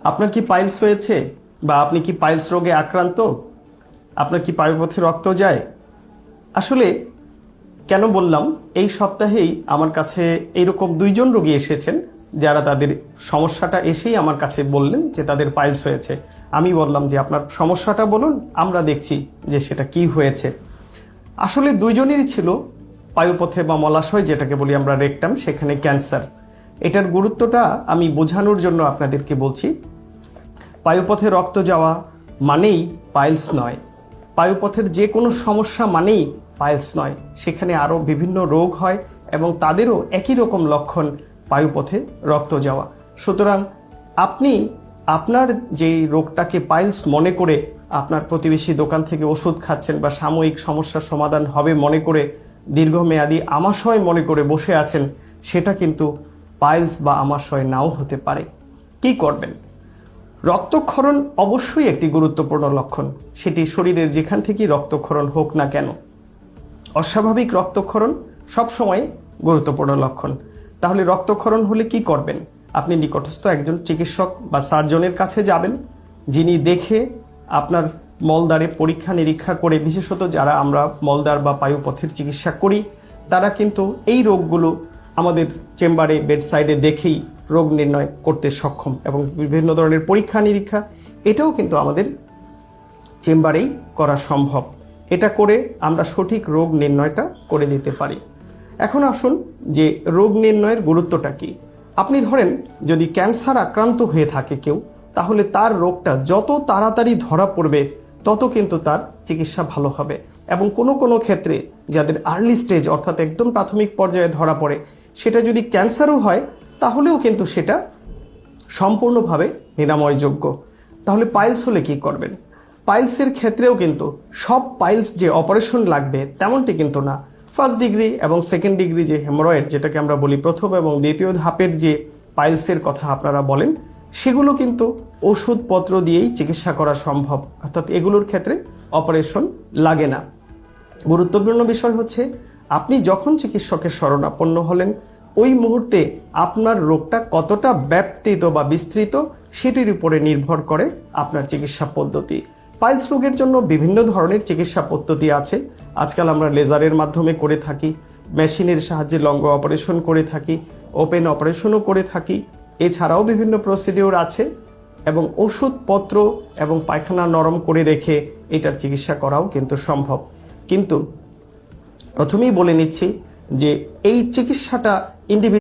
আপনার কি পাইলস হয়েছে বা আপনি কি পাইলস রোগে আক্রান্ত? আপনার কি পায়ুপথে রক্ত যায়? আসলে কেন বললাম, এই সপ্তাহেই আমার কাছে এইরকম 2জন রোগী এসেছেন যারা তাদের সমস্যাটা এসেই আমার কাছে বললেন যে তাদের পাইলস হয়েছে। আমি বললাম যে আপনার সমস্যাটা বলুন, আমরা দেখছি যে সেটা কি হয়েছে। আসলে 2জনেরই ছিল পায়ুপথে বা মলাশয়, যেটাকে বলি আমরা রেকটাম, সেখানে ক্যান্সার। এটার গুরুত্বটা আমি বোঝানোর জন্য আপনাদেরকে বলছি। পায়ুপথে রক্ত যাওয়া মানেই পাইলস নয়, পায়ুপথের যে কোনো সমস্যা মানেই পাইলস নয়। সেখানে আরও বিভিন্ন রোগ হয় এবং তাদেরও একই রকম লক্ষণ, পায়ুপথে রক্ত যাওয়া। সুতরাং আপনি আপনার যে রোগটাকে পাইলস মনে করে আপনার প্রতিবেশী দোকান থেকে ওষুধ খাচ্ছেন বা সাময়িক সমস্যার সমাধান হবে মনে করে দীর্ঘমেয়াদী আমাশয় মনে করে বসে আছেন, সেটা কিন্তু পাইলস বা আমাশয় নাও হতে পারে। কি করবেন? রক্তক্ষরণ অবশ্যই একটি গুরুত্বপূর্ণ লক্ষণ, সেটি শরীরের যেখান থেকেই রক্তক্ষরণ হোক না কেন। অস্বাভাবিক রক্তক্ষরণ সবসময় গুরুত্বপূর্ণ লক্ষণ। তাহলে রক্তক্ষরণ হলে কি করবেন? আপনি নিকটস্থ একজন চিকিৎসক বা সার্জনের কাছে যাবেন, যিনি দেখে আপনার মলদ্বারে পরীক্ষা নিরীক্ষা করে, বিশেষত যারা আমরা মলদ্বার বা পায়ুপথের চিকিৎসা করি তারা কিন্তু এই রোগগুলো আমাদের চেম্বারে বেডসাইডে দেখেই রোগ নির্ণয় করতে সক্ষম, এবং বিভিন্ন ধরনের পরীক্ষা নিরীক্ষা এটাও কিন্তু আমাদের চেম্বারেই করা সম্ভব। এটা করে আমরা সঠিক রোগ নির্ণয়টা করে দিতে পারি। এখন আসুন যে রোগ নির্ণয়ের গুরুত্বটা কি। আপনি ধরেন যদি ক্যান্সার আক্রান্ত হয়ে থাকে কেউ, তাহলে তার রোগটা যত তাড়াতাড়ি ধরা পড়বে তত কিন্তু তার চিকিৎসা ভালো হবে। এবং কোনো কোনো ক্ষেত্রে যাদের আর্লি স্টেজ অর্থাৎ একদম প্রাথমিক পর্যায়ে ধরা পড়ে, সেটা যদি ক্যান্সারও হয় তাহলেও কিন্তু সেটা সম্পূর্ণভাবে নিরাময়যোগ্য। তাহলে পাইলস হলে কি করবেন? পাইলসের ক্ষেত্রেও কিন্তু সব পাইলস যে অপারেশন লাগবে তেমনটি কিন্তু না। ফার্স্ট ডিগ্রি এবং সেকেন্ড ডিগ্রি যে হেমোরয়েড, যেটাকে আমরা বলি প্রথম এবং দ্বিতীয় ধাপের যে পাইলসের কথা আপনারা বলেন, সেগুলো কিন্তু ওষুধপত্র দিয়েই চিকিৎসা করা সম্ভব, অর্থাৎ এগুলোর ক্ষেত্রে অপারেশন লাগে না। গুরুত্বপূর্ণ বিষয় হচ্ছে আপনি যখন চিকিৎসকের শরণাপন্ন হলেন, ওই মুহূর্তে আপনার রোগটা কতটা ব্যাপ্তিত বা বিস্তৃত সেটির উপরে নির্ভর করে আপনার চিকিৎসা পদ্ধতি। পাইলস রোগের জন্য বিভিন্ন ধরনের চিকিৎসা পদ্ধতি আছে। আজকাল আমরা লেজারের মাধ্যমে করে থাকি, মেশিনের সাহায্যে লঙ্গ অপারেশন করে থাকি, ওপেন অপারেশনও করে থাকি। এছাড়াও বিভিন্ন প্রসিডিওর আছে এবং ওষুধপত্র এবং পায়খানা নরম করে রেখে এটার চিকিৎসা করাও কিন্তু সম্ভব। কিন্তু প্রথমেই বলে নিচ্ছি যে এই চিকিৎসাটা ইন্ডিভিজুয়াল